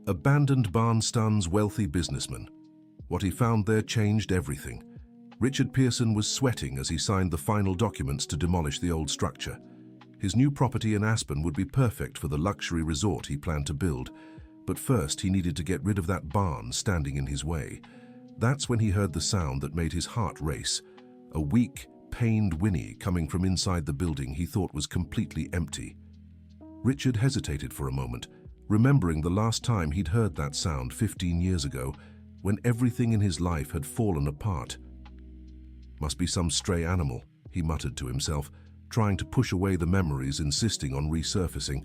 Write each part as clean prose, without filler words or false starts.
Abandoned barn stuns wealthy businessman. What he found there changed everything. Richard Pearson was sweating as he signed the final documents to demolish the old structure. His new property in Aspen would be perfect for the luxury resort he planned to build, but first he needed to get rid of that barn standing in his way. That's when he heard the sound that made his heart race. A weak, pained whinny coming from inside the building he thought was completely empty. Richard hesitated for a moment, remembering the last time he'd heard that sound 15 years ago, when everything in his life had fallen apart. Must be some stray animal, he muttered to himself, trying to push away the memories insisting on resurfacing,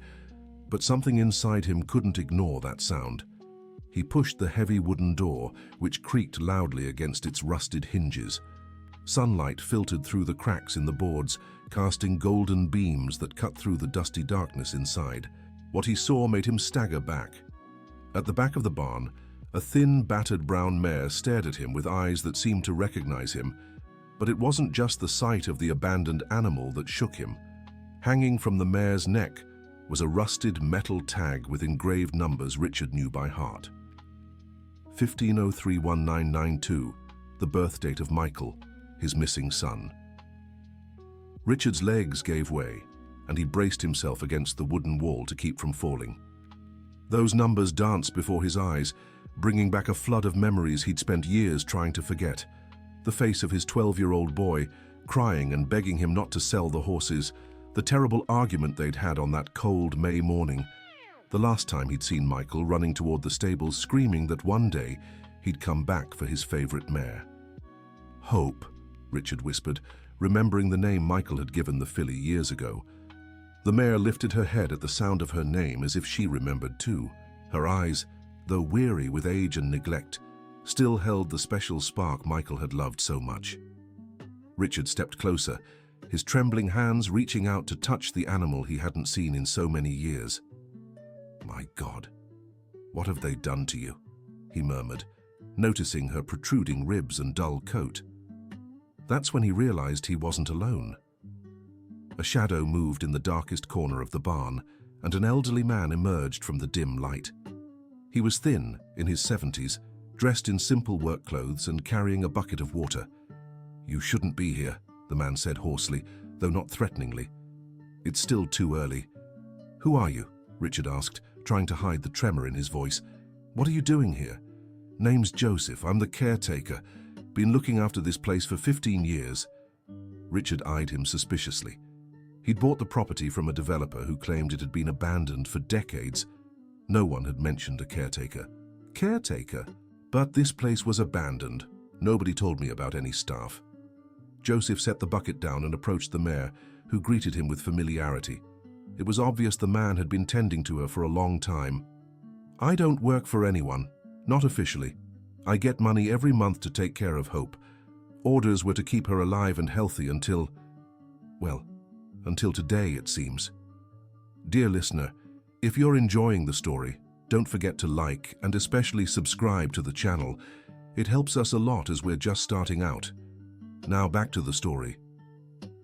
but something inside him couldn't ignore that sound. He pushed the heavy wooden door, which creaked loudly against its rusted hinges. Sunlight filtered through the cracks in the boards, casting golden beams that cut through the dusty darkness inside. What he saw made him stagger back. At the back of the barn, a thin, battered brown mare stared at him with eyes that seemed to recognize him. But it wasn't just the sight of the abandoned animal that shook him. Hanging from the mare's neck was a rusted metal tag with engraved numbers Richard knew by heart. 15031992, the birth date of Michael, his missing son. Richard's legs gave way, and he braced himself against the wooden wall to keep from falling. Those numbers danced before his eyes, bringing back a flood of memories he'd spent years trying to forget. The face of his 12-year-old boy, crying and begging him not to sell the horses, the terrible argument they'd had on that cold May morning, the last time he'd seen Michael running toward the stables screaming that one day he'd come back for his favorite mare. "Hope," Richard whispered, remembering the name Michael had given the filly years ago. The mare lifted her head at the sound of her name as if she remembered too. Her eyes, though weary with age and neglect, still held the special spark Michael had loved so much. Richard stepped closer, his trembling hands reaching out to touch the animal he hadn't seen in so many years. "My God, what have they done to you?" he murmured, noticing her protruding ribs and dull coat. That's when he realized he wasn't alone. A shadow moved in the darkest corner of the barn, and an elderly man emerged from the dim light. He was thin, in his 70s, dressed in simple work clothes and carrying a bucket of water. "You shouldn't be here," the man said hoarsely, though not threateningly. "It's still too early." "Who are you?" Richard asked, trying to hide the tremor in his voice. "What are you doing here?" "Name's Joseph. I'm the caretaker. Been looking after this place for 15 years. Richard eyed him suspiciously. He'd bought the property from a developer who claimed it had been abandoned for decades. No one had mentioned a caretaker. Caretaker? But this place was abandoned. Nobody told me about any staff. Joseph set the bucket down and approached the mare, who greeted him with familiarity. It was obvious the man had been tending to her for a long time. "I don't work for anyone, not officially. I get money every month to take care of Hope. Orders were to keep her alive and healthy until, well, until today, it seems." Dear listener, if you're enjoying the story, don't forget to like and especially subscribe to the channel. It helps us a lot as we're just starting out. Now back to the story.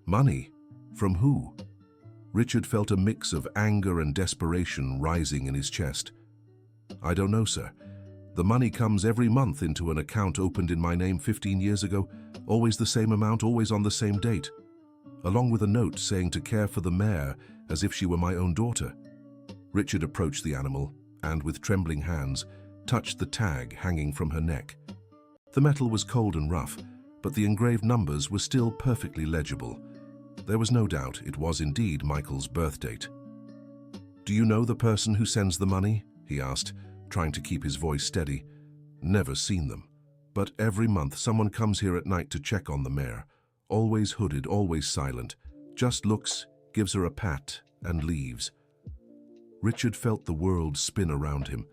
Money? From who? Richard felt a mix of anger and desperation rising in his chest. "I don't know, sir. The money comes every month into an account opened in my name 15 years ago, always the same amount, always on the same date, along with a note saying to care for the mare as if she were my own daughter." Richard approached the animal and, with trembling hands, touched the tag hanging from her neck. The metal was cold and rough, but the engraved numbers were still perfectly legible. There was no doubt it was indeed Michael's birth date. "Do you know the person who sends the money?" he asked, trying to keep his voice steady. "Never seen them. But every month someone comes here at night to check on the mare. Always hooded, always silent. Just looks, gives her a pat, and leaves." Richard felt the world spin around him.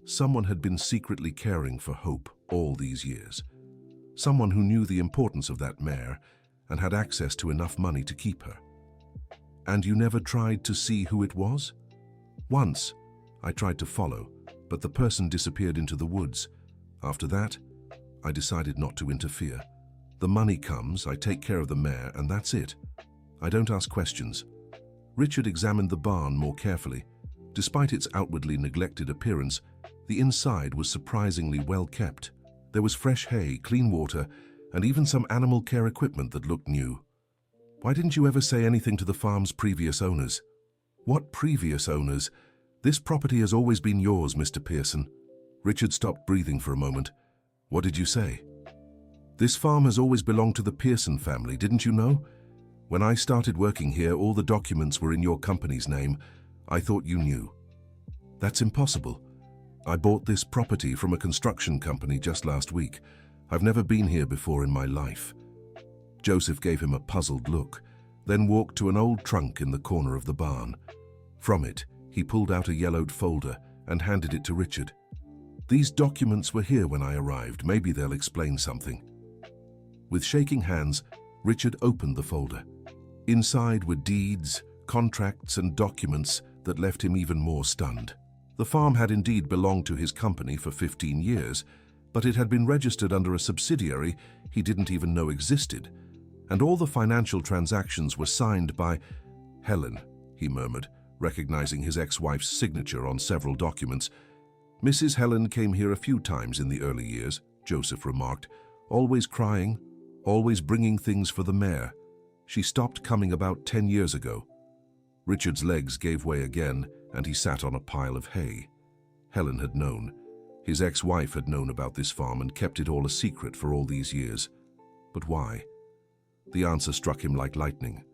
Someone had been secretly caring for Hope all these years. Someone who knew the importance of that mare and had access to enough money to keep her. "And you never tried to see who it was?" "Once. I tried to follow, but the person disappeared into the woods. After that, I decided not to interfere. The money comes, I take care of the mare, and that's it. I don't ask questions." Richard examined the barn more carefully. Despite its outwardly neglected appearance, The inside was surprisingly well kept. There was fresh hay, clean water, and even some animal care equipment that looked new. Why didn't you ever say anything to the farm's previous owners? What previous owners? This property has always been yours, Mr. Pearson. Richard stopped breathing for a moment. What did you say? This farm has always belonged to the Pearson family, didn't you know? When I started working here, all the documents were in your company's name. I thought you knew. That's impossible. I bought this property from a construction company just last week. I've never been here before in my life. Joseph gave him a puzzled look, then walked to an old trunk in the corner of the barn. From it, he pulled out a yellowed folder and handed it to Richard. These documents were here when I arrived. Maybe they'll explain something. With shaking hands, Richard opened the folder. Inside were deeds, contracts, and documents that left him even more stunned. The farm had indeed belonged to his company for 15 years, but it had been registered under a subsidiary he didn't even know existed, and all the financial transactions were signed by Helen, he murmured, recognizing his ex-wife's signature on several documents. Mrs. Helen came here a few times in the early years, Joseph remarked, always crying, always bringing things for the mayor. She stopped coming about 10 years ago. Richard's legs gave way again, and he sat on a pile of hay. Helen had known. His ex-wife had known about this farm and kept it all a secret for all these years. But why? The answer struck him like lightning.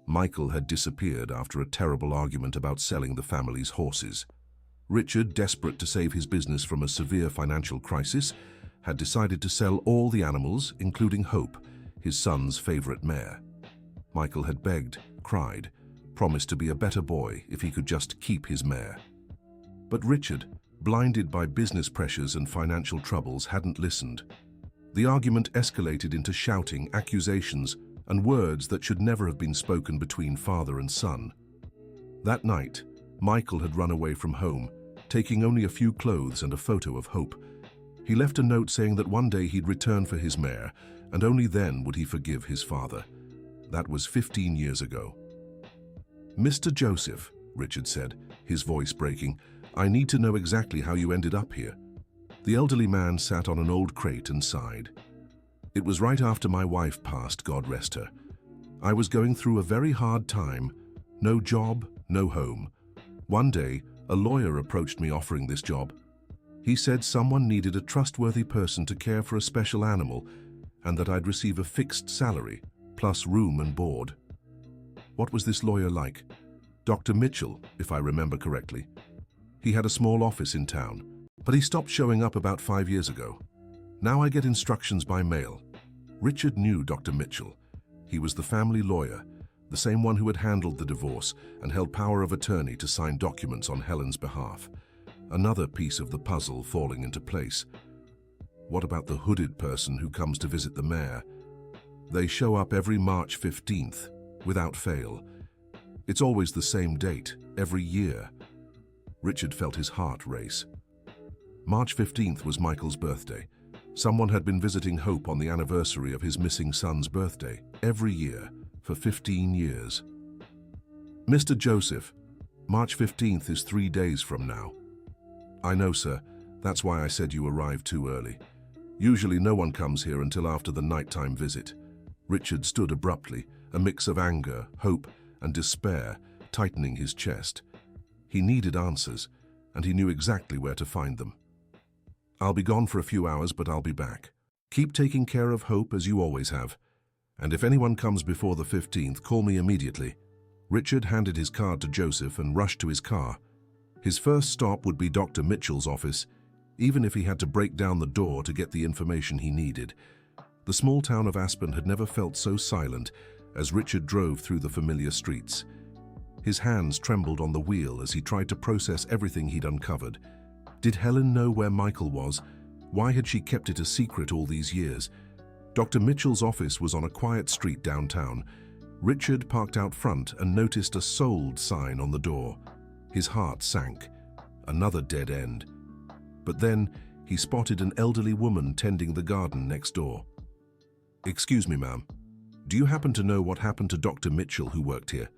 Michael had disappeared after a terrible argument about selling the family's horses. Richard, desperate to save his business from a severe financial crisis, had decided to sell all the animals, including Hope, his son's favorite mare. Michael had begged, cried, promised to be a better boy if he could just keep his mare. But Richard, blinded by business pressures and financial troubles, hadn't listened. The argument escalated into shouting, accusations, and words that should never have been spoken between father and son. That night, Michael had run away from home, taking only a few clothes and a photo of Hope. He left a note saying that one day he'd return for his mare, and only then would he forgive his father. That was 15 years ago. Mr. Joseph, Richard said, his voice breaking, I need to know exactly how you ended up here. The elderly man sat on an old crate and sighed. It was right after my wife passed, God rest her. I was going through a very hard time. No job, no home. One day, a lawyer approached me offering this job. He said someone needed a trustworthy person to care for a special animal and that I'd receive a fixed salary, plus room and board. What was this lawyer like? Dr. Mitchell, if I remember correctly. He had a small office in town, but he stopped showing up about 5 years ago. Now I get instructions by mail. Richard knew Dr. Mitchell. He was the family lawyer, the same one who had handled the divorce and held power of attorney to sign documents on Helen's behalf. Another piece of the puzzle falling into place. What about the hooded person who comes to visit the mayor? They show up every March 15th, without fail. It's always the same date, every year. Richard felt his heart race. March 15th was Michael's birthday. Someone had been visiting Hope on the anniversary of his missing son's birthday, every year, for 15 years. Mr. Joseph, March 15th is 3 days from now. I know, sir. That's why I said you arrived too early. Usually no one comes here until after the nighttime visit. Richard stood abruptly, a mix of anger, hope, and despair tightening his chest. He needed answers, and he knew exactly where to find them. I'll be gone for a few hours, but I'll be back. Keep taking care of Hope as you always have. And if anyone comes before the 15th, call me immediately. Richard handed his card to Joseph and rushed to his car. His first stop would be Dr. Mitchell's office, even if he had to break down the door to get the information he needed. The small town of Aspen had never felt so silent as Richard drove through the familiar streets. His hands trembled on the wheel as he tried to process everything he'd uncovered. Did Helen know where Michael was? Why had she kept it a secret all these years? Dr. Mitchell's office was on a quiet street downtown. Richard parked out front and noticed a sold sign on the door. His heart sank. Another dead end. But then he spotted an elderly woman tending the garden next door. Excuse me, ma'am. Do you happen to know what happened to Dr. Mitchell who worked here?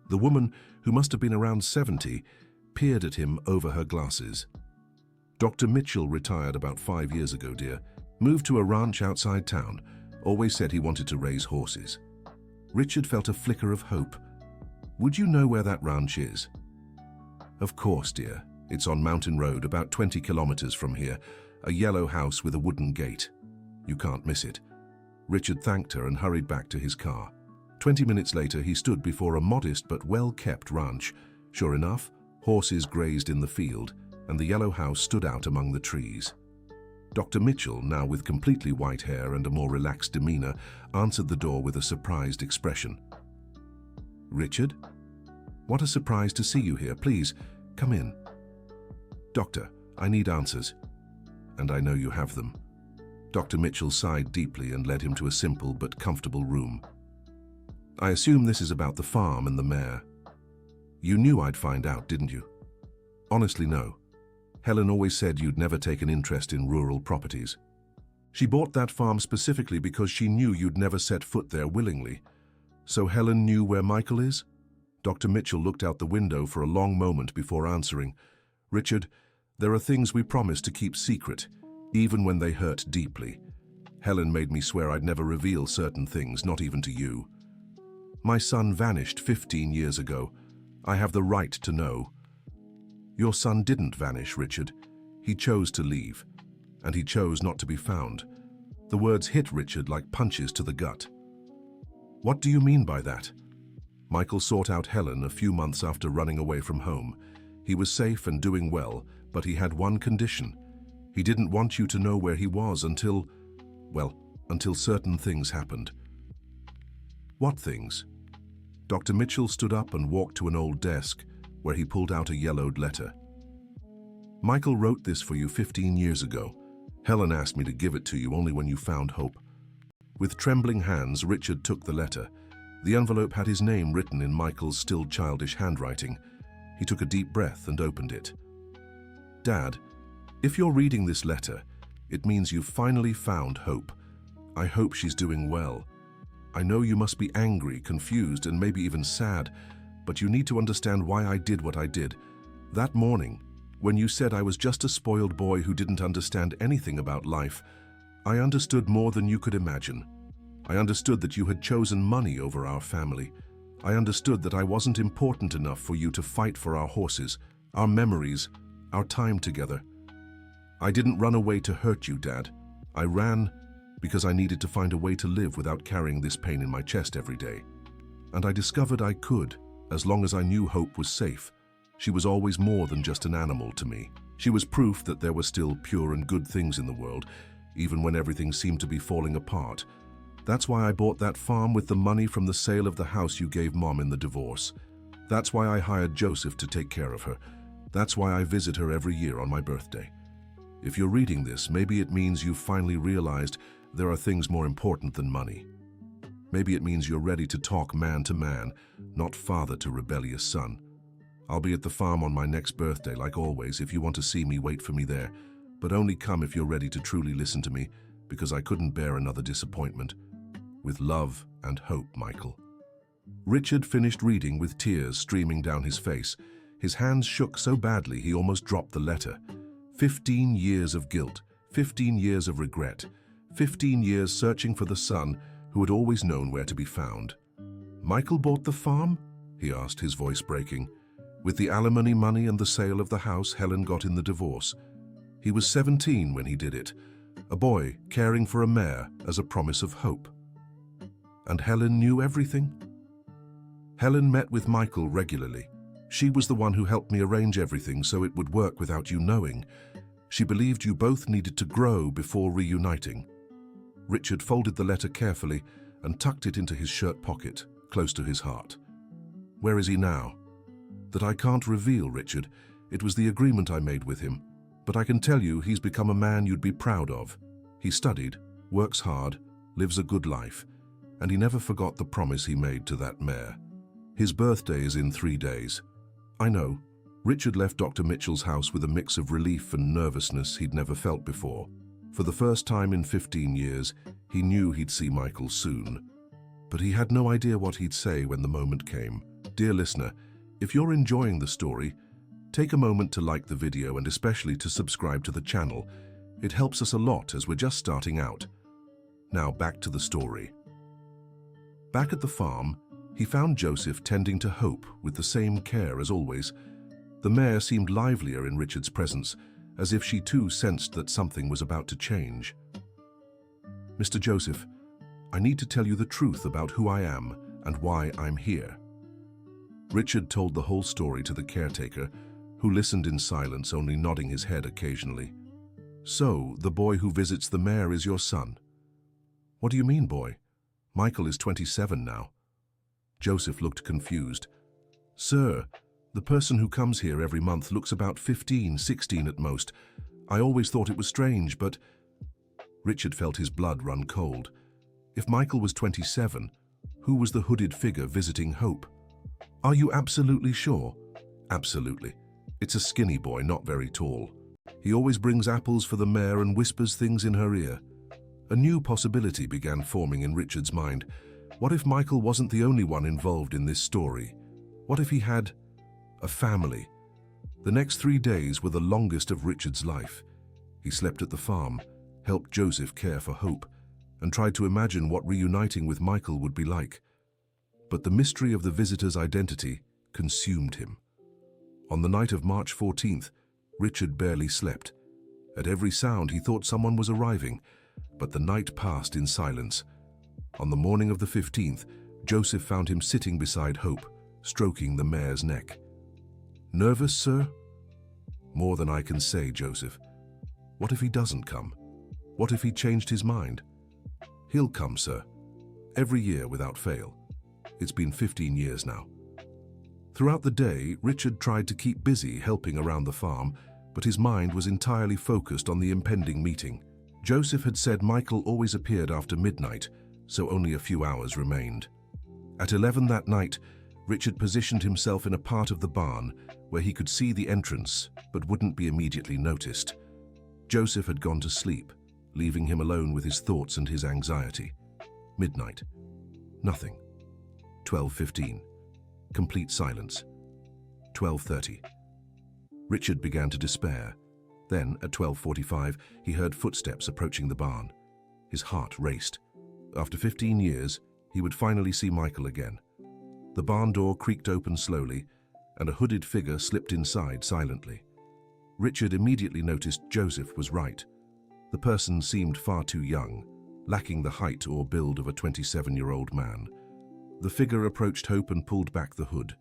The woman, who must have been around 70, peered at him over her glasses. Dr. Mitchell retired about 5 years ago, dear. Moved to a ranch outside town. Always said he wanted to raise horses. Richard felt a flicker of hope. Would you know where that ranch is? Of course, dear. It's on Mountain Road, about 20 kilometers from here. A yellow house with a wooden gate. You can't miss it. Richard thanked her and hurried back to his car. 20 minutes later, he stood before a modest but well-kept ranch. Sure enough, horses grazed in the field, and the yellow house stood out among the trees. Dr. Mitchell, now with completely white hair and a more relaxed demeanor, answered the door with a surprised expression. Richard? What a surprise to see you here. Please, come in. Doctor, I need answers. And I know you have them. Dr. Mitchell sighed deeply and led him to a simple but comfortable room. I assume this is about the farm and the mare. You knew I'd find out, didn't you? Honestly, no. Helen always said you'd never take an interest in rural properties. She bought that farm specifically because she knew you'd never set foot there willingly. So Helen knew where Michael is? Dr. Mitchell looked out the window for a long moment before answering. Richard, there are things we promise to keep secret, even when they hurt deeply. Helen made me swear I'd never reveal certain things, not even to you. My son vanished 15 years ago. I have the right to know. Your son didn't vanish, Richard. He chose to leave, and he chose not to be found. The words hit Richard like punches to the gut. What do you mean by that? Michael sought out Helen a few months after running away from home. He was safe and doing well, but he had one condition. He didn't want you to know where he was until certain things happened. What things? Dr. Mitchell stood up and walked to an old desk, where he pulled out a yellowed letter. Michael wrote this for you 15 years ago. Helen asked me to give it to you only when you found hope. With trembling hands, Richard took the letter. The envelope had his name written in Michael's still childish handwriting. He took a deep breath and opened it. Dad, if you're reading this letter, it means you've finally found hope. I hope she's doing well. I know you must be angry, confused, and maybe even sad, but you need to understand why I did what I did. That morning, when you said I was just a spoiled boy who didn't understand anything about life, I understood more than you could imagine. I understood that you had chosen money over our family. I understood that I wasn't important enough for you to fight for our horses, our memories, our time together. I didn't run away to hurt you, Dad. I ran because I needed to find a way to live without carrying this pain in my chest every day. And I discovered I could, as long as I knew Hope was safe. She was always more than just an animal to me. She was proof that there were still pure and good things in the world, even when everything seemed to be falling apart. That's why I bought that farm with the money from the sale of the house you gave Mom in the divorce. That's why I hired Joseph to take care of her. That's why I visit her every year on my birthday. If you're reading this, maybe it means you've finally realized there are things more important than money. Maybe it means you're ready to talk man to man, not father to rebellious son. I'll be at the farm on my next birthday, like always. If you want to see me, wait for me there. But only come if you're ready to truly listen to me, because I couldn't bear another disappointment. With love and hope, Michael. Richard finished reading with tears streaming down his face. His hands shook so badly he almost dropped the letter. 15 years of guilt, 15 years of regret, 15 years searching for the son who had always known where to be found. Michael bought the farm? He asked, his voice breaking. With the alimony money and the sale of the house Helen got in the divorce. He was 17 when he did it, a boy caring for a mare as a promise of hope. And Helen knew everything? Helen met with Michael regularly. She was the one who helped me arrange everything so it would work without you knowing. She believed you both needed to grow before reuniting. Richard folded the letter carefully and tucked it into his shirt pocket, close to his heart. Where is he now? That I can't reveal, Richard. It was the agreement I made with him. But I can tell you he's become a man you'd be proud of. He studied, works hard, lives a good life, and he never forgot the promise he made to that mare. His birthday is in 3 days. I know. Richard left Dr. Mitchell's house with a mix of relief and nervousness he'd never felt before. For the first time in 15 years, he knew he'd see Michael soon. But he had no idea what he'd say when the moment came. Dear listener, if you're enjoying the story, Take a moment to like the video and especially to subscribe to the channel. It helps us a lot as we're just starting out. Now back to the story. Back at the farm, he found Joseph tending to Hope with the same care as always. The mare seemed livelier in Richard's presence, as if she too sensed that something was about to change. "Mr. Joseph, I need to tell you the truth about who I am and why I'm here." Richard told the whole story to the caretaker, who listened in silence, only nodding his head occasionally. "So, the boy who visits the mare is your son?" "What do you mean, boy? Michael is 27 now." Joseph looked confused. "Sir, the person who comes here every month looks about 15, 16 at most. I always thought it was strange, but—" Richard felt his blood run cold. If Michael was 27, who was the hooded figure visiting Hope? "Are you absolutely sure?" "Absolutely. It's a skinny boy, not very tall. He always brings apples for the mare and whispers things in her ear." A new possibility began forming in Richard's mind. What if Michael wasn't the only one involved in this story? What if he had a family? The next 3 days were the longest of Richard's life. He slept at the farm, helped Joseph care for Hope, and tried to imagine what reuniting with Michael would be like. But the mystery of the visitor's identity consumed him. On the night of March 14th, Richard barely slept. At every sound, he thought someone was arriving, but the night passed in silence. On the morning of the 15th, Joseph found him sitting beside Hope, stroking the mare's neck. "Nervous, sir?" "More than I can say, Joseph. What if he doesn't come? What if he changed his mind?" "He'll come, sir. Every year without fail. It's been 15 years now." Throughout the day, Richard tried to keep busy helping around the farm, but his mind was entirely focused on the impending meeting. Joseph had said Michael always appeared after midnight, so only a few hours remained. At 11 that night, Richard positioned himself in a part of the barn where he could see the entrance but wouldn't be immediately noticed. Joseph had gone to sleep, leaving him alone with his thoughts and his anxiety. Midnight. Nothing. 12:15. Complete silence. 12:30. Richard began to despair. Then, at 12:45, he heard footsteps approaching the barn. His heart raced. After 15 years, he would finally see Michael again. The barn door creaked open slowly, and a hooded figure slipped inside silently. Richard immediately noticed Joseph was right. The person seemed far too young, lacking the height or build of a 27-year-old man. The figure approached Hope and pulled back the hood.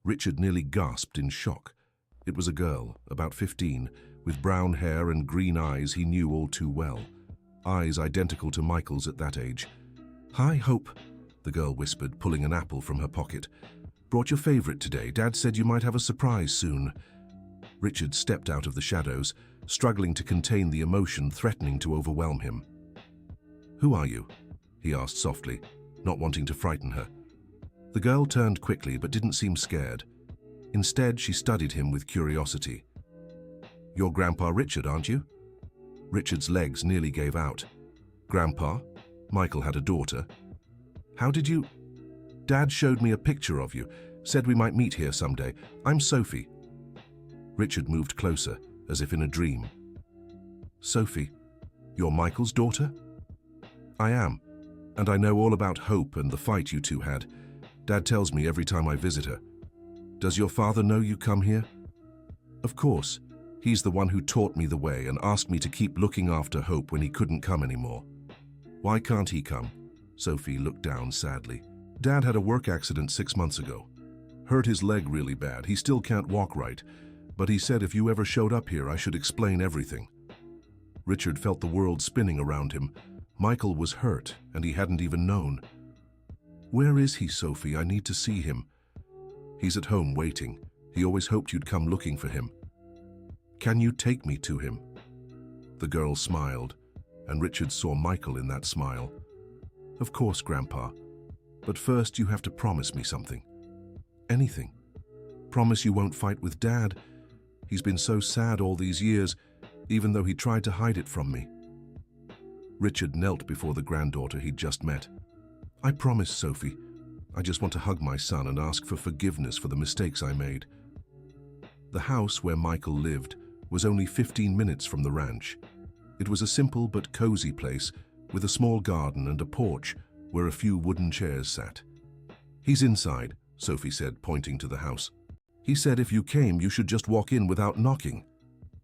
Richard nearly gasped in shock. It was a girl, about 15, with brown hair and green eyes he knew all too well. Eyes identical to Michael's at that age. "Hi, Hope," the girl whispered, pulling an apple from her pocket. "Brought your favorite today. Dad said you might have a surprise soon." Richard stepped out of the shadows, struggling to contain the emotion threatening to overwhelm him. "Who are you?" he asked softly, not wanting to frighten her. The girl turned quickly but didn't seem scared. Instead, she studied him with curiosity. "You're Grandpa Richard, aren't you?" Richard's legs nearly gave out. "Grandpa? Michael had a daughter." "How did you—" "Dad showed me a picture of you, said we might meet here someday. I'm Sophie." Richard moved closer, as if in a dream. "Sophie, you're Michael's daughter?" "I am, and I know all about Hope and the fight you two had. Dad tells me every time I visit her. Does your father know you come here?" "Of course. He's the one who taught me the way and asked me to keep looking after Hope when he couldn't come anymore." "Why can't he come?" Sophie looked down sadly. "Dad had a work accident 6 months ago. Hurt his leg really bad. He still can't walk right, but he said if you ever showed up here, I should explain everything." Richard felt the world spinning around him. Michael was hurt, and he hadn't even known. "Where is he, Sophie? I need to see him." "He's at home waiting. He always hoped you'd come looking for him." "Can you take me to him?" The girl smiled, and Richard saw Michael in that smile. "Of course, Grandpa. But first you have to promise me something." "Anything. Promise you won't fight with Dad. He's been so sad all these years, even though he tried to hide it from me." Richard knelt before the granddaughter he'd just met. "I promise, Sophie. I just want to hug my son and ask for forgiveness for the mistakes I made." The house where Michael lived was only 15 minutes from the ranch. It was a simple but cozy place with a small garden and a porch where a few wooden chairs sat. "He's inside," Sophie said, pointing to the house. "He said if you came, you should just walk in without knocking."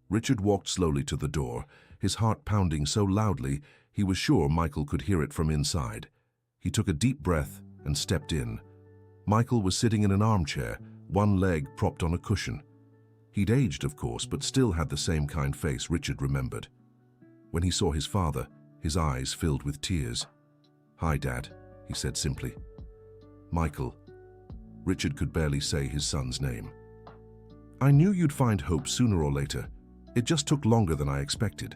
Richard walked slowly to the door, his heart pounding so loudly he was sure Michael could hear it from inside. He took a deep breath and stepped in. Michael was sitting in an armchair, one leg propped on a cushion. He'd aged, of course, but still had the same kind face Richard remembered. When he saw his father, his eyes filled with tears. "Hi, Dad," he said simply. "Michael." Richard could barely say his son's name. "I knew you'd find hope sooner or later. It just took longer than I expected."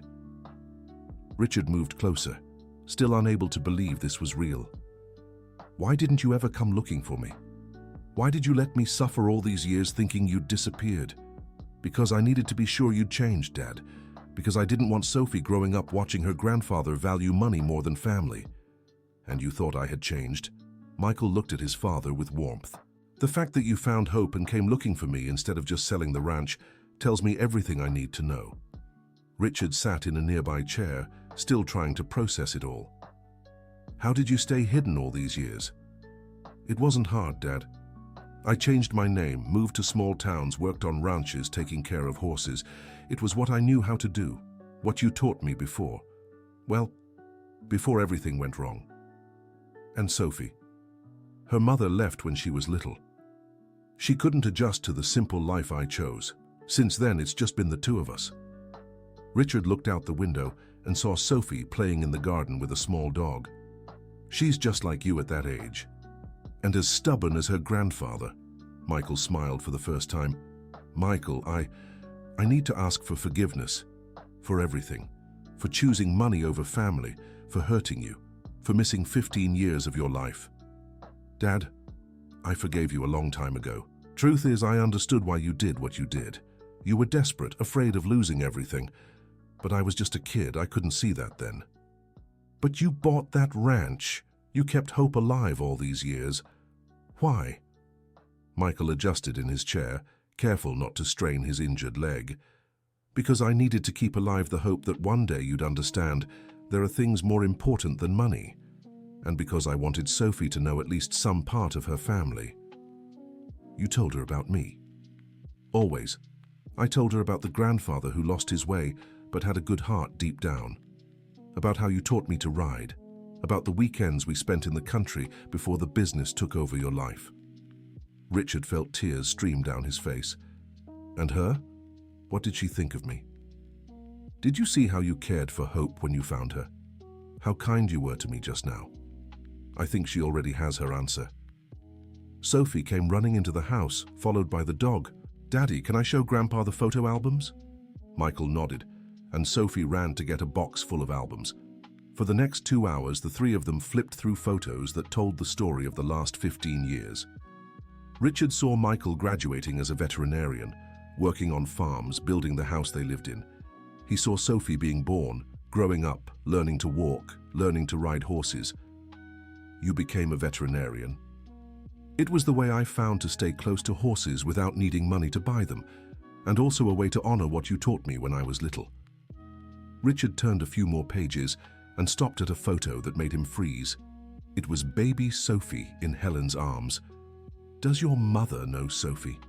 Richard moved closer, still unable to believe this was real. "Why didn't you ever come looking for me? Why did you let me suffer all these years thinking you'd disappeared?" "Because I needed to be sure you'd changed, Dad. Because I didn't want Sophie growing up watching her grandfather value money more than family." "And you thought I had changed?" Michael looked at his father with warmth. "The fact that you found hope and came looking for me instead of just selling the ranch tells me everything I need to know." Richard sat in a nearby chair, still trying to process it all. "How did you stay hidden all these years?" "It wasn't hard, Dad. I changed my name, moved to small towns, worked on ranches, taking care of horses. It was what I knew how to do, what you taught me before. Well, before everything went wrong." "And Sophie?" "Her mother left when she was little. She couldn't adjust to the simple life I chose. Since then, it's just been the two of us." Richard looked out the window and saw Sophie playing in the garden with a small dog. "She's just like you at that age. And as stubborn as her grandfather." Michael smiled for the first time. "Michael, I need to ask for forgiveness. For everything. For choosing money over family. For hurting you. For missing 15 years of your life. Dad, I forgave you a long time ago. Truth is, I understood why you did what you did. You were desperate, afraid of losing everything. But I was just a kid, I couldn't see that then." "But you bought that ranch. You kept hope alive all these years. Why?" Michael adjusted in his chair, careful not to strain his injured leg. "Because I needed to keep alive the hope that one day you'd understand there are things more important than money. And because I wanted Sophie to know at least some part of her family." "You told her about me?" "Always. I told her about the grandfather who lost his way but had a good heart deep down. About how you taught me to ride. About the weekends we spent in the country before the business took over your life." Richard felt tears stream down his face. "And her? What did she think of me?" "Did you see how you cared for Hope when you found her? How kind you were to me just now?" I think she already has her answer. Sophie came running into the house, followed by the dog. "Daddy, can I show Grandpa the photo albums?" Michael nodded, and Sophie ran to get a box full of albums. For the next 2 hours, the three of them flipped through photos that told the story of the last 15 years. Richard saw Michael graduating as a veterinarian, working on farms, building the house they lived in. He saw Sophie being born, growing up, learning to walk, learning to ride horses. "You became a veterinarian." "It was the way I found to stay close to horses without needing money to buy them, and also a way to honor what you taught me when I was little." Richard turned a few more pages and stopped at a photo that made him freeze. It was baby Sophie in Helen's arms. "Does your mother know Sophie?"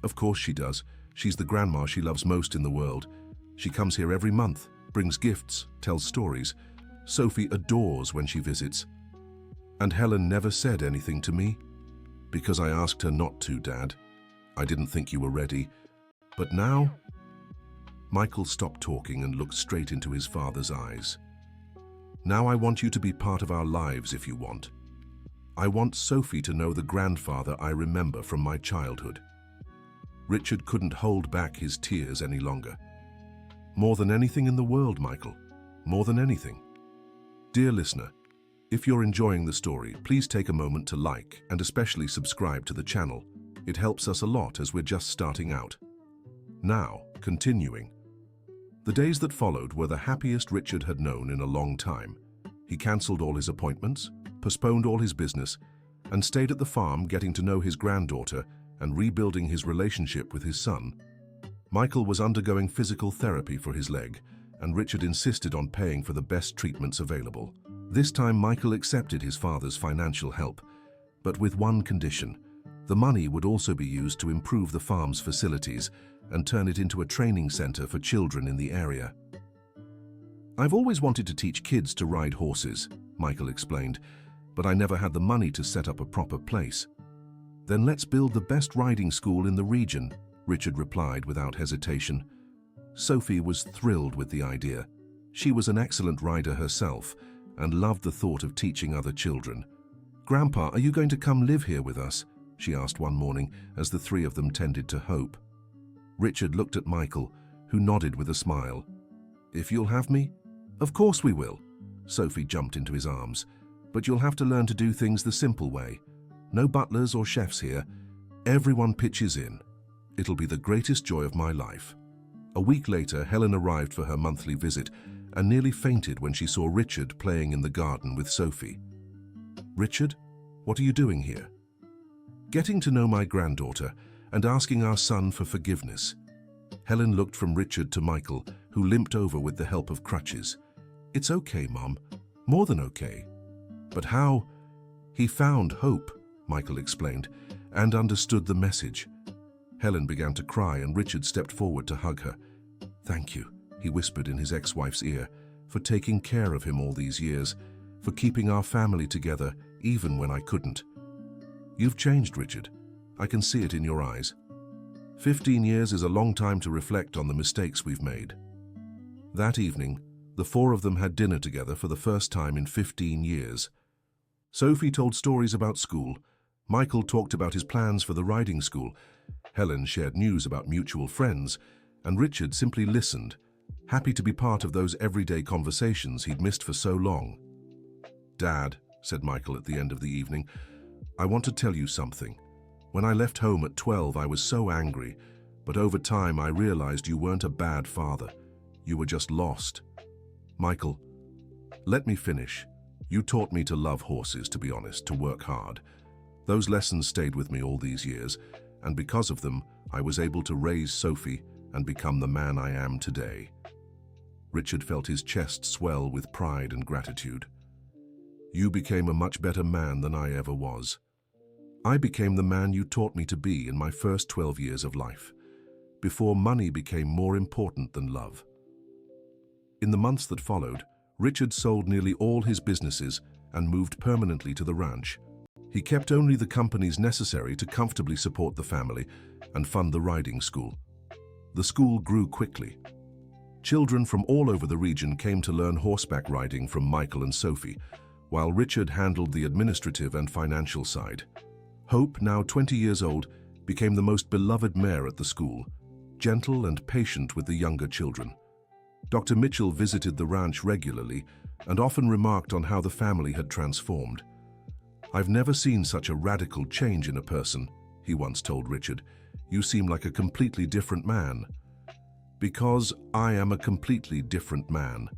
"Of course she does. She's the grandma she loves most in the world. She comes here every month, brings gifts, tells stories. Sophie adores when she visits." "And Helen never said anything to me?" "Because I asked her not to, Dad. I didn't think you were ready. But now..." Michael stopped talking and looked straight into his father's eyes. "Now I want you to be part of our lives if you want. I want Sophie to know the grandfather I remember from my childhood." Richard couldn't hold back his tears any longer. "More than anything in the world, Michael. More than anything." Dear listener, if you're enjoying the story, please take a moment to like and especially subscribe to the channel. It helps us a lot as we're just starting out. Now, continuing. The days that followed were the happiest Richard had known in a long time. He cancelled all his appointments, postponed all his business, and stayed at the farm getting to know his granddaughter and rebuilding his relationship with his son. Michael was undergoing physical therapy for his leg, and Richard insisted on paying for the best treatments available. This time Michael accepted his father's financial help, but with one condition: the money would also be used to improve the farm's facilities and turn it into a training center for children in the area. "I've always wanted to teach kids to ride horses," Michael explained, "but I never had the money to set up a proper place." "Then let's build the best riding school in the region," Richard replied without hesitation. Sophie was thrilled with the idea. She was an excellent rider herself and loved the thought of teaching other children. "Grandpa, are you going to come live here with us?" she asked one morning as the three of them tended to Hope. Richard looked at Michael, who nodded with a smile. "If you'll have me?" "Of course we will." Sophie jumped into his arms. "But you'll have to learn to do things the simple way. No butlers or chefs here. Everyone pitches in. It'll be the greatest joy of my life." A week later, Helen arrived for her monthly visit and nearly fainted when she saw Richard playing in the garden with Sophie. "Richard, what are you doing here?" "Getting to know my granddaughter and asking our son for forgiveness." Helen looked from Richard to Michael, who limped over with the help of crutches. "It's okay, Mom. More than okay." "But how?" "He found Hope," Michael explained, "and understood the message." Helen began to cry and Richard stepped forward to hug her. "Thank you," he whispered in his ex-wife's ear, "for taking care of him all these years, for keeping our family together even when I couldn't. You've changed, Richard. I can see it in your eyes. 15 years is a long time to reflect on the mistakes we've made." That evening, the four of them had dinner together for the first time in 15 years. Sophie told stories about school. Michael talked about his plans for the riding school. Helen shared news about mutual friends, and Richard simply listened, happy to be part of those everyday conversations he'd missed for so long. "Dad," said Michael at the end of the evening, "I want to tell you something. When I left home at 12, I was so angry, but over time I realized you weren't a bad father. You were just lost." "Michael, let me finish. You taught me to love horses, to be honest, to work hard. Those lessons stayed with me all these years, and because of them, I was able to raise Sophie and become the man I am today." Richard felt his chest swell with pride and gratitude. "You became a much better man than I ever was. I became the man you taught me to be in my first 12 years of life, before money became more important than love." In the months that followed, Richard sold nearly all his businesses and moved permanently to the ranch. He kept only the companies necessary to comfortably support the family and fund the riding school. The school grew quickly. Children from all over the region came to learn horseback riding from Michael and Sophie, while Richard handled the administrative and financial side. Hope, now 20 years old, became the most beloved mare at the school, gentle and patient with the younger children. Dr. Mitchell visited the ranch regularly and often remarked on how the family had transformed. "I've never seen such a radical change in a person," he once told Richard. "You seem like a completely different man." "Because I am a completely different man.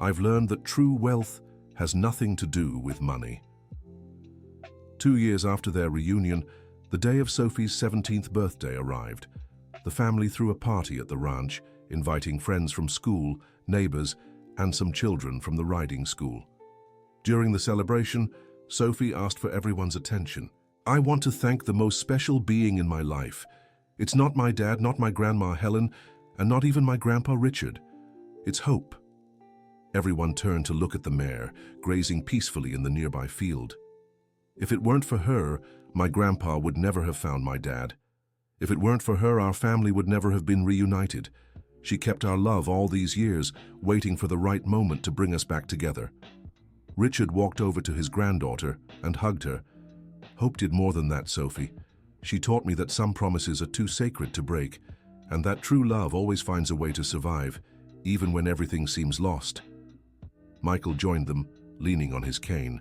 I've learned that true wealth has nothing to do with money." 2 years after their reunion, the day of Sophie's 17th birthday arrived. The family threw a party at the ranch, inviting friends from school, neighbors, and some children from the riding school. During the celebration, Sophie asked for everyone's attention. "I want to thank the most special being in my life. It's not my dad, not my grandma Helen, and not even my grandpa Richard. It's Hope." Everyone turned to look at the mare, grazing peacefully in the nearby field. "If it weren't for her, my grandpa would never have found my dad. If it weren't for her, our family would never have been reunited. She kept our love all these years, waiting for the right moment to bring us back together." Richard walked over to his granddaughter and hugged her. "Hope did more than that, Sophie. She taught me that some promises are too sacred to break, and that true love always finds a way to survive, even when everything seems lost." Michael joined them, leaning on his cane.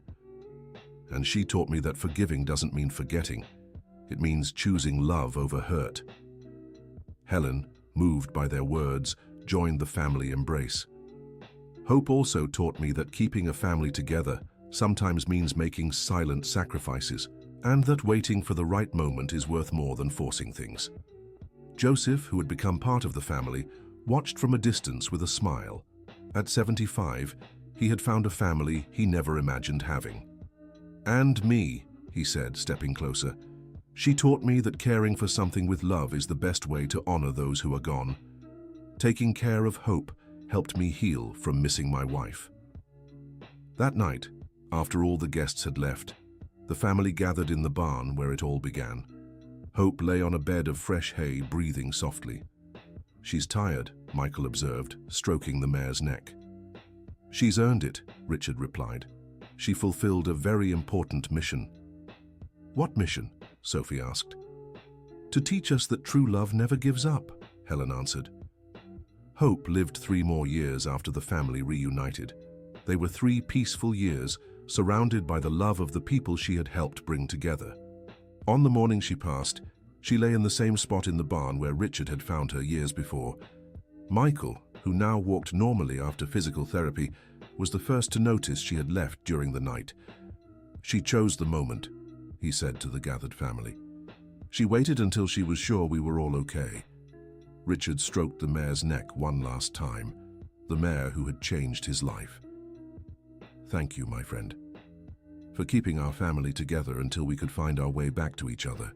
"And she taught me that forgiving doesn't mean forgetting. It means choosing love over hurt." Helen, moved by their words, joined the family embrace. "Hope also taught me that keeping a family together sometimes means making silent sacrifices. and that waiting for the right moment is worth more than forcing things. Joseph, who had become part of the family, watched from a distance with a smile. At 75, he had found a family he never imagined having. "And me," he said, stepping closer. "She taught me that caring for something with love is the best way to honor those who are gone. Taking care of Hope helped me heal from missing my wife." That night, after all the guests had left, the family gathered in the barn where it all began. Hope lay on a bed of fresh hay, breathing softly. "She's tired," Michael observed, stroking the mare's neck. "She's earned it," Richard replied. "She fulfilled a very important mission." "What mission?" Sophie asked. "To teach us that true love never gives up," Helen answered. Hope lived 3 more years after the family reunited. They were 3 peaceful years, surrounded by the love of the people she had helped bring together. On the morning she passed, she lay in the same spot in the barn where Richard had found her years before. Michael, who now walked normally after physical therapy, was the first to notice she had left during the night. "She chose the moment," he said to the gathered family. "She waited until she was sure we were all okay." Richard stroked the mare's neck one last time, the mare who had changed his life. "Thank you, my friend, for keeping our family together until we could find our way back to each other."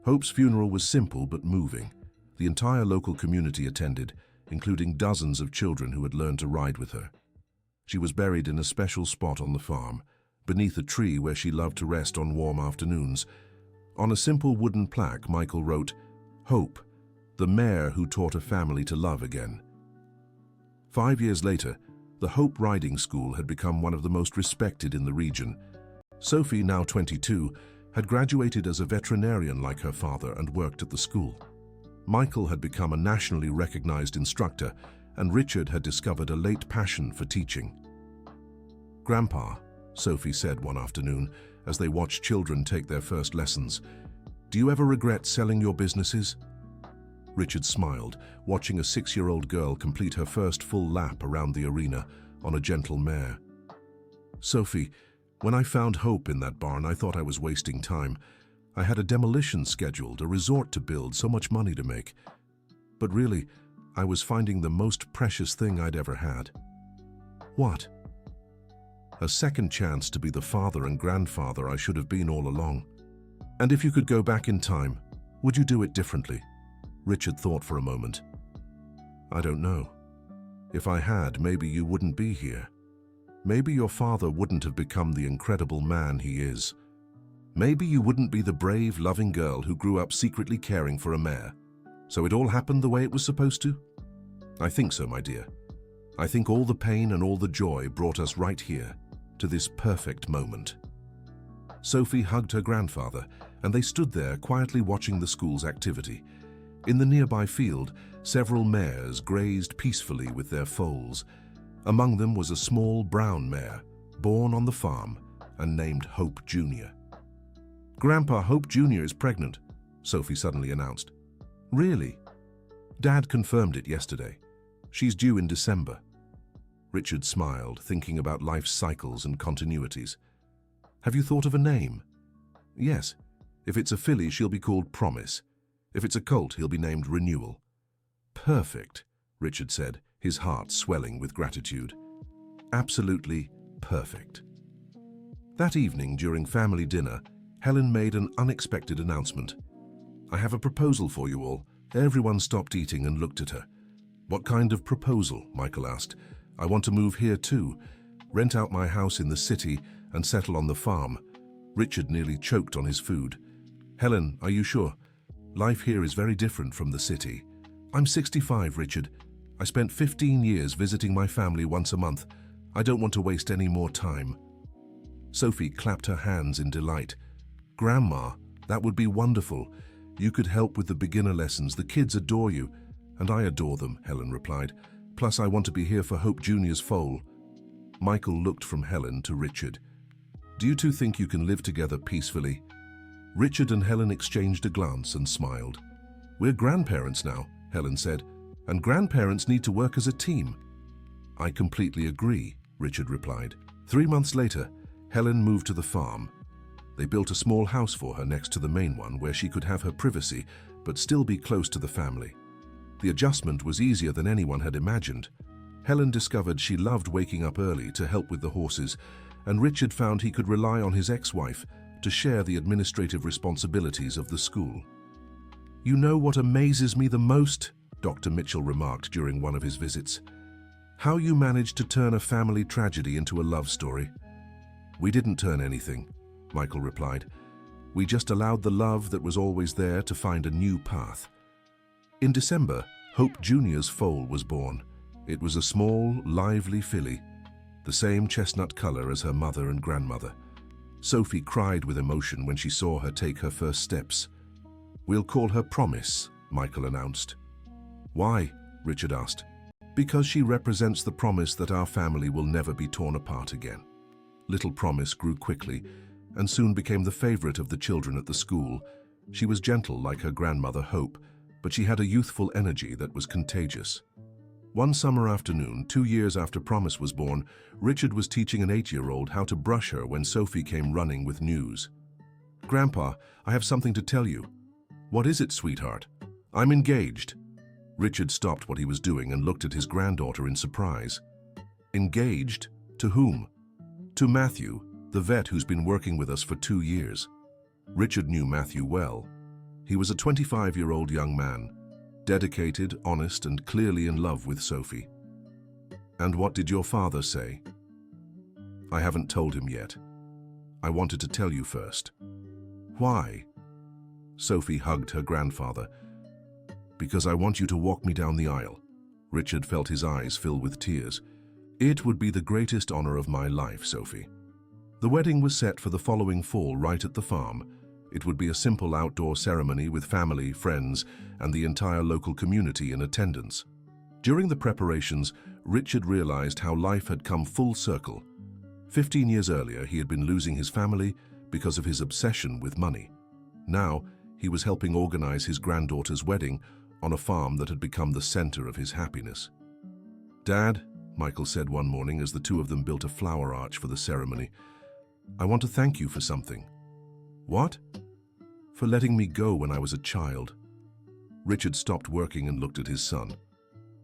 Hope's funeral was simple but moving. The entire local community attended, including dozens of children who had learned to ride with her. She was buried in a special spot on the farm, beneath a tree where she loved to rest on warm afternoons. On a simple wooden plaque, Michael wrote, "Hope, the mare who taught a family to love again." 5 years later, the Hope Riding School had become one of the most respected in the region. Sophie, now 22, had graduated as a veterinarian like her father and worked at the school. Michael had become a nationally recognized instructor, and Richard had discovered a late passion for teaching. "Grandpa," Sophie said one afternoon as they watched children take their first lessons, "do you ever regret selling your businesses?" Richard smiled, watching a 6-year-old girl complete her first full lap around the arena on a gentle mare. "Sophie, when I found Hope in that barn, I thought I was wasting time. I had a demolition scheduled, a resort to build, so much money to make. But really, I was finding the most precious thing I'd ever had." "What?" "A second chance to be the father and grandfather I should have been all along. And if you could go back in time, would you do it differently?" Richard thought for a moment. "I don't know. If I had, maybe you wouldn't be here. Maybe your father wouldn't have become the incredible man he is. Maybe you wouldn't be the brave, loving girl who grew up secretly caring for a mare. So it all happened the way it was supposed to?" "I think so, my dear. I think all the pain and all the joy brought us right here, to this perfect moment." Sophie hugged her grandfather, and they stood there quietly watching the school's activity. In the nearby field, several mares grazed peacefully with their foals. Among them was a small brown mare, born on the farm and named Hope Jr. "Grandpa, Hope Jr. is pregnant," Sophie suddenly announced. "Really?" "Dad confirmed it yesterday. She's due in December." Richard smiled, thinking about life's cycles and continuities. "Have you thought of a name?" "Yes. If it's a filly, she'll be called Promise. If it's a colt, he'll be named Renewal." "Perfect," Richard said, his heart swelling with gratitude. "Absolutely perfect." That evening, during family dinner, Helen made an unexpected announcement. "I have a proposal for you all." Everyone stopped eating and looked at her. "What kind of proposal?" Michael asked. "I want to move here too, rent out my house in the city and settle on the farm." Richard nearly choked on his food. "Helen, are you sure? Life here is very different from the city." "I'm 65, Richard. I spent 15 years visiting my family once a month. I don't want to waste any more time." Sophie clapped her hands in delight. "Grandma, that would be wonderful. You could help with the beginner lessons. The kids adore you." "And I adore them," Helen replied. "Plus, I want to be here for Hope Jr.'s foal." Michael looked from Helen to Richard. "Do you two think you can live together peacefully?" Richard and Helen exchanged a glance and smiled. "We're grandparents now," Helen said, "and grandparents need to work as a team." "I completely agree," Richard replied. 3 months later, Helen moved to the farm. They built a small house for her next to the main one where she could have her privacy but still be close to the family. The adjustment was easier than anyone had imagined. Helen discovered she loved waking up early to help with the horses, and Richard found he could rely on his ex-wife to share the administrative responsibilities of the school. "You know what amazes me the most?" Dr. Mitchell remarked during one of his visits. "How you managed to turn a family tragedy into a love story." "We didn't turn anything," Michael replied. "We just allowed the love that was always there to find a new path." In December, Hope Jr.'s foal was born. It was a small, lively filly, the same chestnut color as her mother and grandmother. Sophie cried with emotion when she saw her take her first steps. "We'll call her Promise," Michael announced. "Why?" Richard asked. "Because she represents the promise that our family will never be torn apart again." Little Promise grew quickly and soon became the favorite of the children at the school. She was gentle like her grandmother Hope, but she had a youthful energy that was contagious. One summer afternoon, 2 years after Promise was born, Richard was teaching an 8-year-old how to brush her when Sophie came running with news. "Grandpa, I have something to tell you." "What is it, sweetheart?" "I'm engaged." Richard stopped what he was doing and looked at his granddaughter in surprise. "Engaged? To whom?" "To Matthew, the vet who's been working with us for 2 years. Richard knew Matthew well. He was a 25-year-old young man, dedicated, honest, and clearly in love with Sophie. "And what did your father say?" "I haven't told him yet. I wanted to tell you first." "Why?" Sophie hugged her grandfather. "Because I want you to walk me down the aisle." Richard felt his eyes fill with tears. "It would be the greatest honor of my life, Sophie." The wedding was set for the following fall right at the farm. It would be a simple outdoor ceremony with family, friends, and the entire local community in attendance. During the preparations, Richard realized how life had come full circle. 15 years earlier, he had been losing his family because of his obsession with money. Now, he was helping organize his granddaughter's wedding on a farm that had become the center of his happiness. "Dad," Michael said one morning as the two of them built a flower arch for the ceremony, "I want to thank you for something." "What?" "For letting me go when I was a child." Richard stopped working and looked at his son.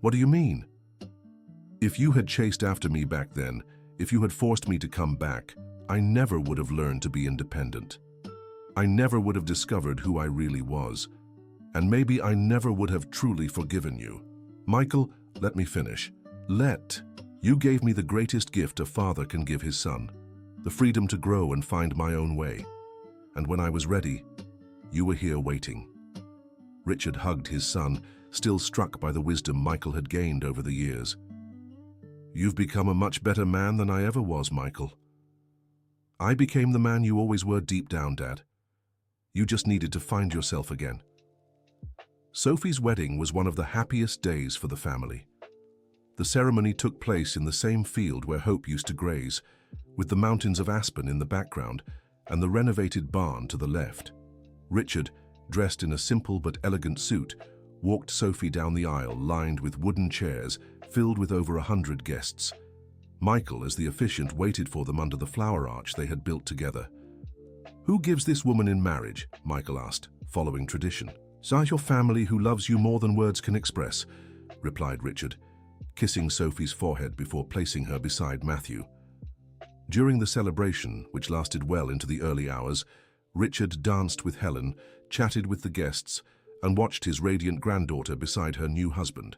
"What do you mean?" "If you had chased after me back then, if you had forced me to come back, I never would have learned to be independent. I never would have discovered who I really was. And maybe I never would have truly forgiven you." "Michael, let me finish." You gave me the greatest gift a father can give his son, the freedom to grow and find my own way. And when I was ready, you were here waiting." Richard hugged his son, still struck by the wisdom Michael had gained over the years. "You've become a much better man than I ever was, Michael." "I became the man you always were deep down, Dad. You just needed to find yourself again." Sophie's wedding was one of the happiest days for the family. The ceremony took place in the same field where Hope used to graze, with the mountains of Aspen in the background and the renovated barn to the left. Richard, dressed in a simple but elegant suit, walked Sophie down the aisle lined with wooden chairs filled with over 100 guests. Michael, as the officiant, waited for them under the flower arch they had built together. "Who gives this woman in marriage?" Michael asked, following tradition. "Say your family who loves you more than words can express," replied Richard, kissing Sophie's forehead before placing her beside Matthew. During the celebration, which lasted well into the early hours, Richard danced with Helen, chatted with the guests, and watched his radiant granddaughter beside her new husband.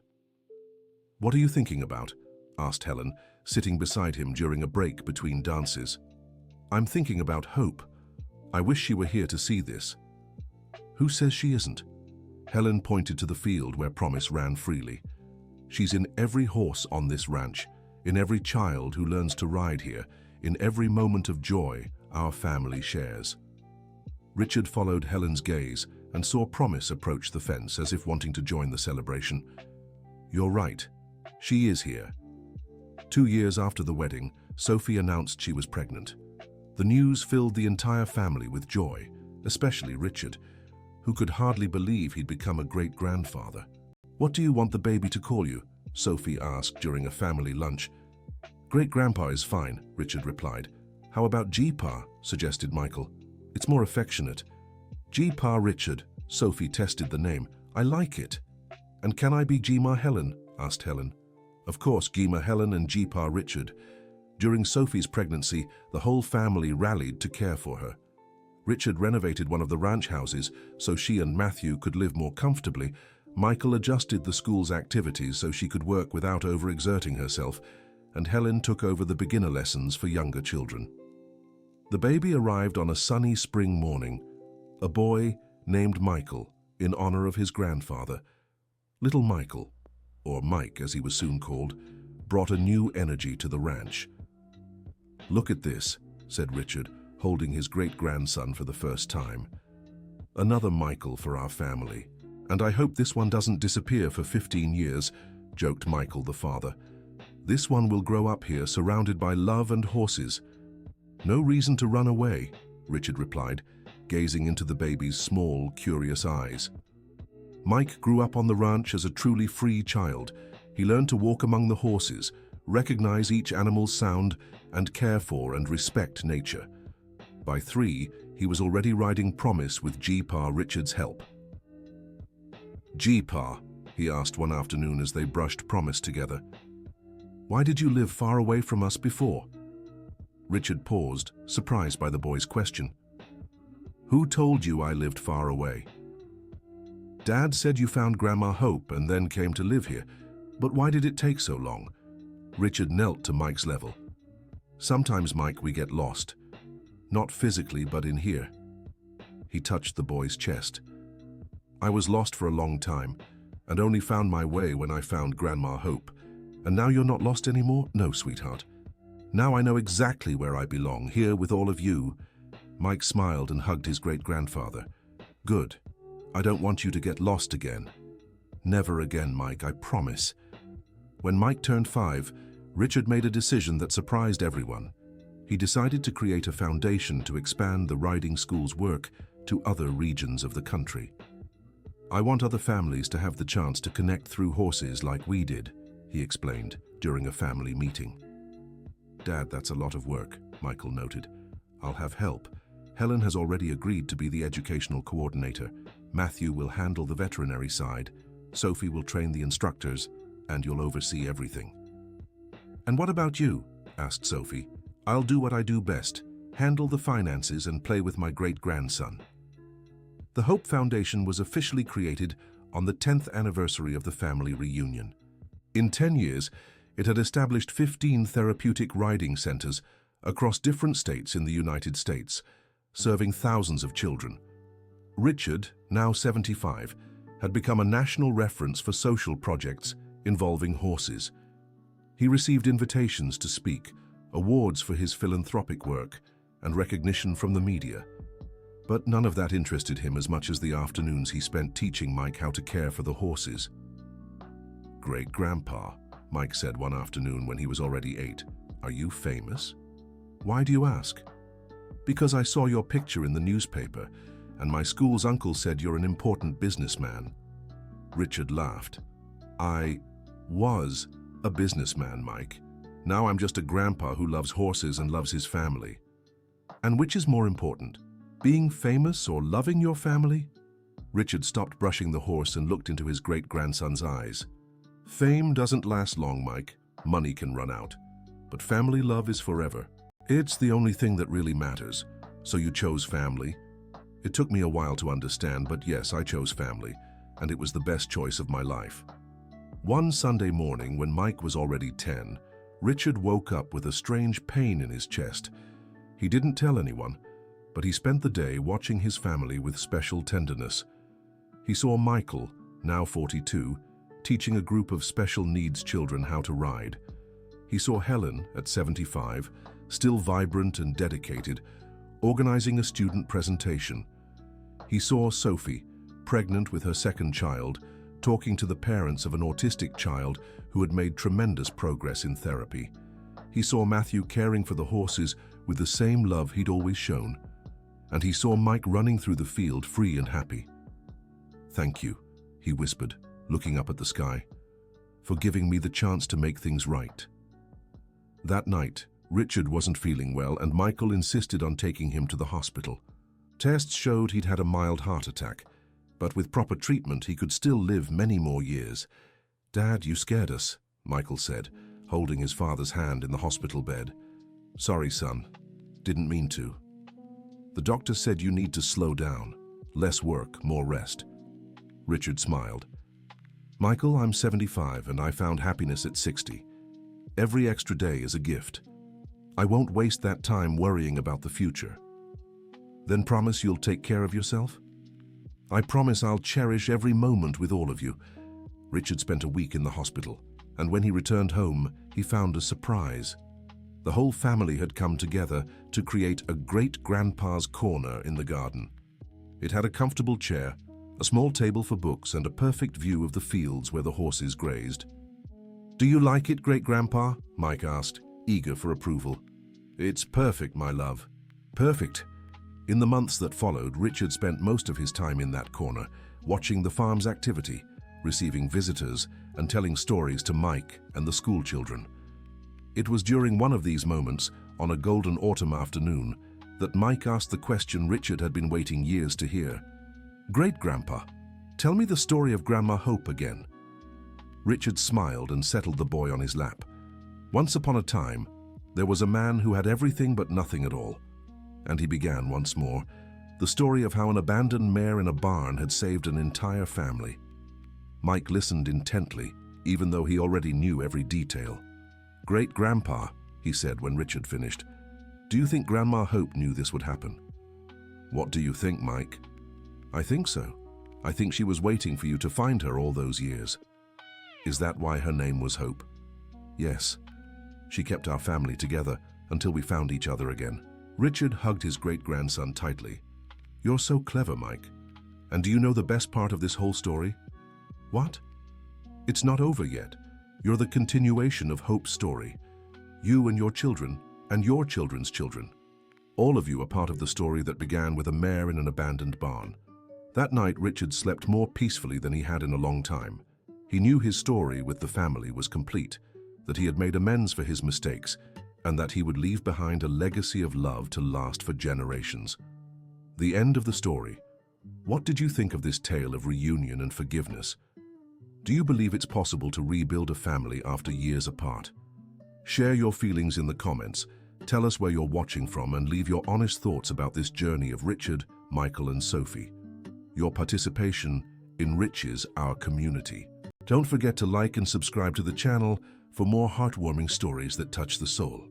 "What are you thinking about?" asked Helen, sitting beside him during a break between dances. "I'm thinking about Hope. I wish she were here to see this." "Who says she isn't?" Helen pointed to the field where Promise ran freely. "She's in every horse on this ranch, in every child who learns to ride here, in every moment of joy our family shares." Richard followed Helen's gaze and saw Promise approach the fence as if wanting to join the celebration. "You're right. She is here." 2 years after the wedding, Sophie announced she was pregnant. The news filled the entire family with joy, especially Richard, who could hardly believe he'd become a great-grandfather. "What do you want the baby to call you?" Sophie asked during a family lunch. "Great-grandpa is fine," Richard replied. "How about G-Pa?" suggested Michael. It's more affectionate. G-Pa Richard. Sophie tested the name. I like it. And can I be G-Ma Helen? Asked Helen. Of course, G-Ma Helen and G-Pa Richard. During Sophie's pregnancy, the whole family rallied to care for her. Richard renovated one of the ranch houses so she and Matthew could live more comfortably. Michael adjusted the school's activities so she could work without overexerting herself, and Helen took over the beginner lessons for younger children. The baby arrived on a sunny spring morning, a boy named Michael, in honor of his grandfather. Little Michael, or Mike as he was soon called, brought a new energy to the ranch. "Look at this," said Richard, holding his great-grandson for the first time. "Another Michael for our family. And I hope this one doesn't disappear for 15 years, joked Michael the father. "This one will grow up here surrounded by love and horses." "No reason to run away," Richard replied, gazing into the baby's small, curious eyes. Mike grew up on the ranch as a truly free child. He learned to walk among the horses, recognize each animal's sound, and care for and respect nature. By 3, he was already riding Promise with G-Pa Richard's help. "G-Pa," he asked one afternoon as they brushed Promise together, "why did you live far away from us before?" Richard paused, surprised by the boy's question. "Who told you I lived far away?" "Dad said you found Grandma Hope and then came to live here, but why did it take so long?" Richard knelt to Mike's level. "Sometimes, Mike, we get lost. Not physically, but in here." He touched the boy's chest. "I was lost for a long time, and only found my way when I found Grandma Hope. And now you're not lost anymore?" "No, sweetheart. Now I know exactly where I belong, here with all of you." Mike smiled and hugged his great-grandfather. "Good. I don't want you to get lost again." "Never again, Mike, I promise." When Mike turned 5, Richard made a decision that surprised everyone. He decided to create a foundation to expand the riding school's work to other regions of the country. "I want other families to have the chance to connect through horses like we did," he explained during a family meeting. "Dad, that's a lot of work," Michael noted. "I'll have help. Helen has already agreed to be the educational coordinator. Matthew will handle the veterinary side. Sophie will train the instructors, and you'll oversee everything." "And what about you?" asked Sophie. "I'll do what I do best, handle the finances and play with my great-grandson." The Hope Foundation was officially created on the 10th anniversary of the family reunion. In 10 years, it had established 15 therapeutic riding centers across different states in the United States, serving thousands of children. Richard, now 75, had become a national reference for social projects involving horses. He received invitations to speak, awards for his philanthropic work, and recognition from the media. But none of that interested him as much as the afternoons he spent teaching Mike how to care for the horses. "Great-grandpa," Mike said one afternoon when he was already 8, "are you famous?" "Why do you ask?" "Because I saw your picture in the newspaper, and my school's uncle said you're an important businessman." Richard laughed. "I was a businessman, Mike. Now I'm just a grandpa who loves horses and loves his family." "And which is more important, being famous or loving your family?" Richard stopped brushing the horse and looked into his great-grandson's eyes. "Fame doesn't last long, Mike. Money can run out. But family love is forever. It's the only thing that really matters. So you chose family?" "It took me a while to understand, but yes, I chose family, and it was the best choice of my life." One Sunday morning, when Mike was already 10, Richard woke up with a strange pain in his chest. He didn't tell anyone, but he spent the day watching his family with special tenderness. He saw Michael, now 42, teaching a group of special needs children how to ride. He saw Helen, at 75, still vibrant and dedicated, organizing a student presentation. He saw Sophie, pregnant with her second child, talking to the parents of an autistic child who had made tremendous progress in therapy. He saw Matthew caring for the horses with the same love he'd always shown. And he saw Mike running through the field free and happy. "Thank you," he whispered, looking up at the sky, "for giving me the chance to make things right." That night, Richard wasn't feeling well, and Michael insisted on taking him to the hospital. Tests showed he'd had a mild heart attack, but with proper treatment he could still live many more years. "Dad, you scared us," Michael said, holding his father's hand in the hospital bed. "Sorry, son. Didn't mean to. The doctor said you need to slow down. Less work, more rest." Richard smiled. "Michael, I'm 75 and I found happiness at 60. Every extra day is a gift. I won't waste that time worrying about the future." "Then promise you'll take care of yourself?" "I promise I'll cherish every moment with all of you." Richard spent a week in the hospital, and when he returned home, he found a surprise. The whole family had come together to create a great-grandpa's corner in the garden. It had a comfortable chair, a small table for books, and a perfect view of the fields where the horses grazed. "Do you like it, Great-Grandpa?" Mike asked, eager for approval. "It's perfect, my love. Perfect." In the months that followed, Richard spent most of his time in that corner, watching the farm's activity, receiving visitors, and telling stories to Mike and the school children. It was during one of these moments, on a golden autumn afternoon, that Mike asked the question Richard had been waiting years to hear. "Great-Grandpa, tell me the story of Grandma Hope again." Richard smiled and settled the boy on his lap. "Once upon a time, there was a man who had everything but nothing at all." And he began once more, the story of how an abandoned mare in a barn had saved an entire family. Mike listened intently, even though he already knew every detail. "Great-Grandpa," he said when Richard finished, "do you think Grandma Hope knew this would happen?" "What do you think, Mike?" "I think so. I think she was waiting for you to find her all those years." "Is that why her name was Hope?" "Yes. She kept our family together until we found each other again." Richard hugged his great-grandson tightly. "You're so clever, Mike. And do you know the best part of this whole story?" "What?" "It's not over yet. You're the continuation of Hope's story. You and your children, and your children's children. All of you are part of the story that began with a mare in an abandoned barn." That night, Richard slept more peacefully than he had in a long time. He knew his story with the family was complete, that he had made amends for his mistakes, and that he would leave behind a legacy of love to last for generations. The end of the story. What did you think of this tale of reunion and forgiveness? Do you believe it's possible to rebuild a family after years apart? Share your feelings in the comments, tell us where you're watching from, and leave your honest thoughts about this journey of Richard, Michael, and Sophie. Your participation enriches our community. Don't forget to like and subscribe to the channel for more heartwarming stories that touch the soul.